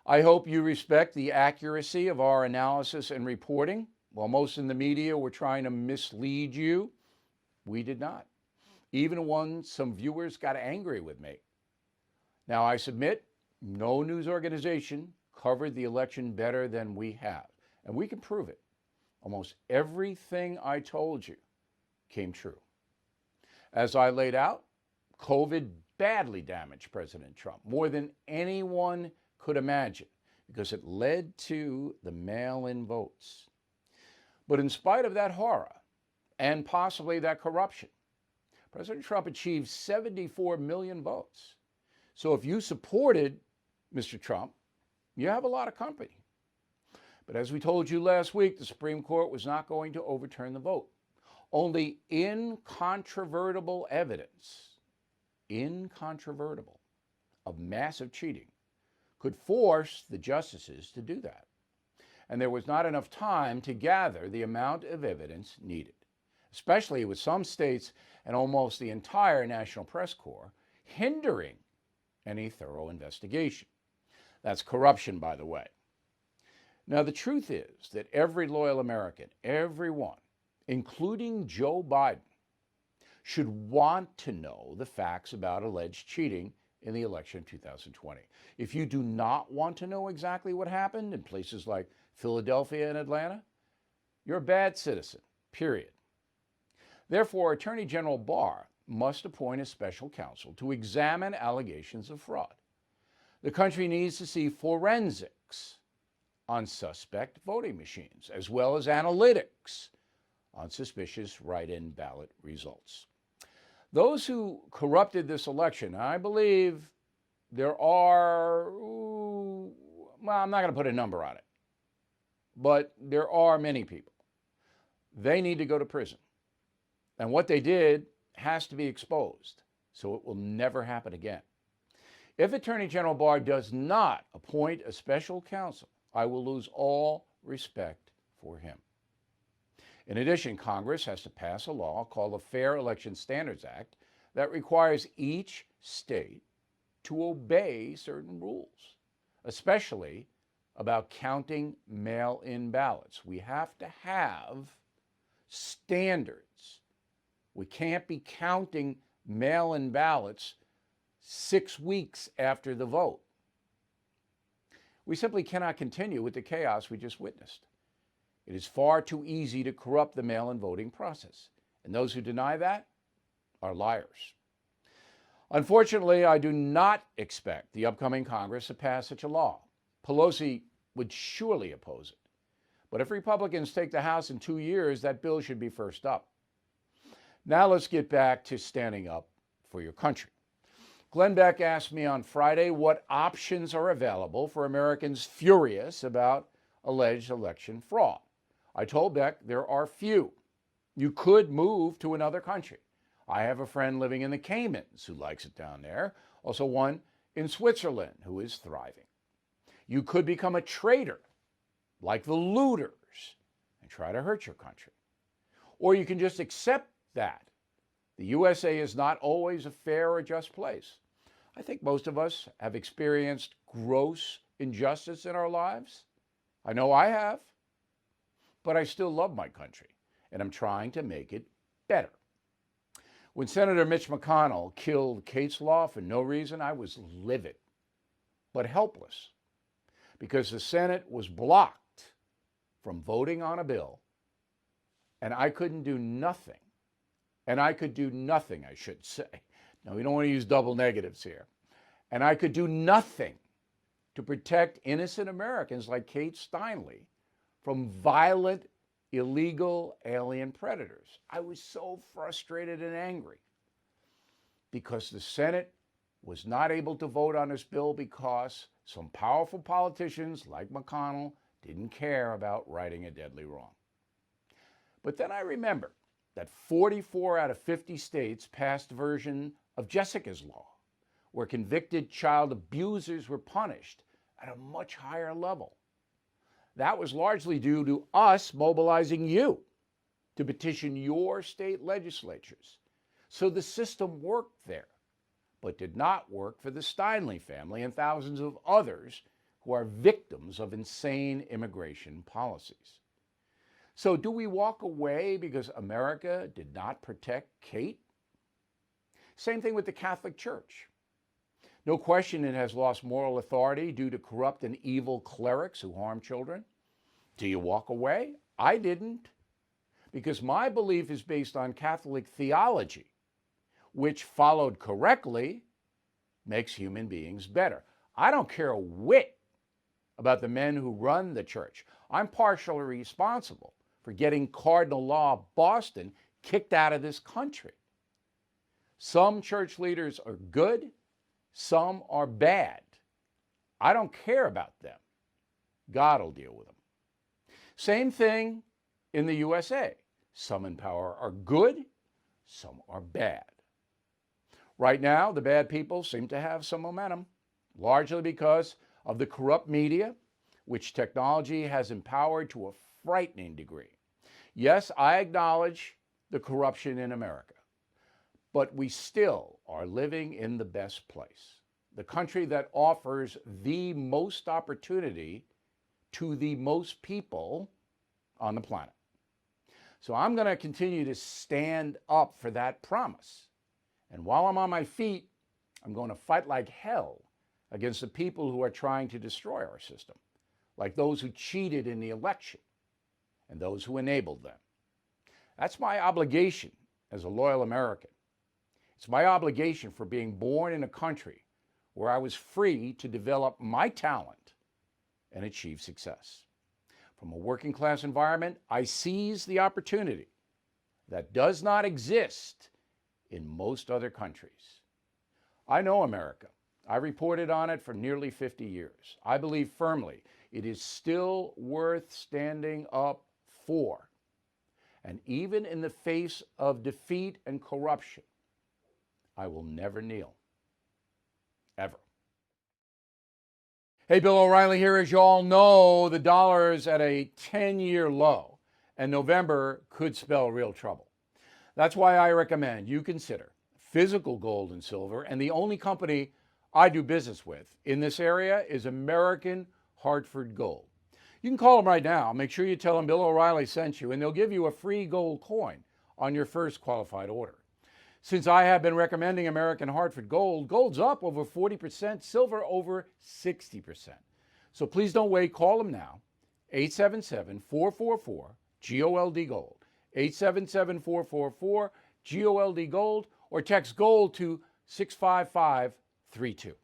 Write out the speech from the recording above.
I hope you respect the accuracy of our analysis and reporting. While most in the media were trying to mislead you, we did not, even when some viewers got angry with me. Now, I submit no news organization covered the election better than we have, and we can prove it. Almost everything I told you came true. As I laid out, COVID badly damaged President Trump more than anyone could imagine because it led to the mail in votes. But in spite of that horror and possibly that corruption, President Trump achieved 74 million votes. So if you supported Mr. Trump, you have a lot of company. But as we told you last week, the Supreme Court was not going to overturn the vote. Only incontrovertible evidence, incontrovertible, of massive cheating could force the justices to do that. And there was not enough time to gather the amount of evidence needed, especially with some states and almost the entire National Press Corps hindering any thorough investigation. That's corruption, by the way. Now, the truth is that every loyal American, everyone, including Joe Biden, should want to know the facts about alleged cheating in the election of 2020. If you do not want to know exactly what happened in places like Philadelphia and Atlanta, you're a bad citizen, period. Therefore, Attorney General Barr must appoint a special counsel to examine allegations of fraud. The country needs to see forensics on suspect voting machines, as well as analytics on suspicious write-in ballot results. Those who corrupted this election, I believe there are, well, I'm not going to put a number on it, but there are many people. They need to go to prison. And what they did has to be exposed, so it will never happen again. If Attorney General Barr does not appoint a special counsel, I will lose all respect for him. In addition, Congress has to pass a law called the Fair Election Standards Act that requires each state to obey certain rules, especially about counting mail-in ballots. We have to have standards. We can't be counting mail-in ballots 6 weeks after the vote. We simply cannot continue with the chaos we just witnessed. It is far too easy to corrupt the mail-in voting process, and those who deny that are liars. Unfortunately, I do not expect the upcoming Congress to pass such a law. Pelosi would surely oppose it. But if Republicans take the House in 2 years, that bill should be first up. Now let's get back to standing up for your country. Glenn Beck asked me on Friday what options are available for Americans furious about alleged election fraud. I told Beck there are few. You could move to another country. I have a friend living in the Caymans who likes it down there, also one in Switzerland who is thriving. You could become a traitor, like the looters, and try to hurt your country. Or you can just accept that the USA is not always a fair or just place. I think most of us have experienced gross injustice in our lives. I know I have. But I still love my country, and I'm trying to make it better. When Senator Mitch McConnell killed Kate's Law for no reason, I was livid, but helpless, because the Senate was blocked from voting on a bill, and I couldn't do nothing. And I could do nothing, I should say. Now, we don't want to use double negatives here. And I could do nothing to protect innocent Americans like Kate Steinle from violent, illegal alien predators. I was so frustrated and angry because the Senate was not able to vote on this bill because some powerful politicians like McConnell didn't care about righting a deadly wrong. But then I remember that 44 out of 50 states passed a version of Jessica's Law, where convicted child abusers were punished at a much higher level. That was largely due to us mobilizing you to petition your state legislatures. So the system worked there, but did not work for the Steinle family and thousands of others who are victims of insane immigration policies. So, do we walk away because America did not protect Kate? Same thing with the Catholic Church. No question it has lost moral authority due to corrupt and evil clerics who harm children. Do you walk away? I didn't, because my belief is based on Catholic theology, which, followed correctly, makes human beings better. I don't care a whit about the men who run the church. I'm partially responsible for getting Cardinal Law of Boston kicked out of this country. Some church leaders are good, some are bad. I don't care about them. God will deal with them. Same thing in the USA. Some in power are good, some are bad. Right now, the bad people seem to have some momentum, largely because of the corrupt media, which technology has empowered to a frightening degree. Yes, I acknowledge the corruption in America, but we still are living in the best place, the country that offers the most opportunity to the most people on the planet. So I'm going to continue to stand up for that promise. And while I'm on my feet, I'm going to fight like hell against the people who are trying to destroy our system, like those who cheated in the election and those who enabled them. That's my obligation as a loyal American. It's my obligation for being born in a country where I was free to develop my talent and achieve success. From a working class environment, I seize the opportunity that does not exist in most other countries. I know America. I reported on it for nearly 50 years. I believe firmly it is still worth standing up for. And even in the face of defeat and corruption, I will never kneel. Ever. Hey, Bill O'Reilly here. As you all know, the dollar is at a 10-year low, and November could spell real trouble. That's why I recommend you consider physical gold and silver, and the only company I do business with in this area is American Hartford Gold. You can call them right now. Make sure you tell them Bill O'Reilly sent you, and they'll give you a free gold coin on your first qualified order. Since I have been recommending American Hartford Gold, gold's up over 40%, silver over 60%. So please don't wait. Call them now. 877-444-GOLD Gold. 877-444-GOLD Gold, or text GOLD to 65532.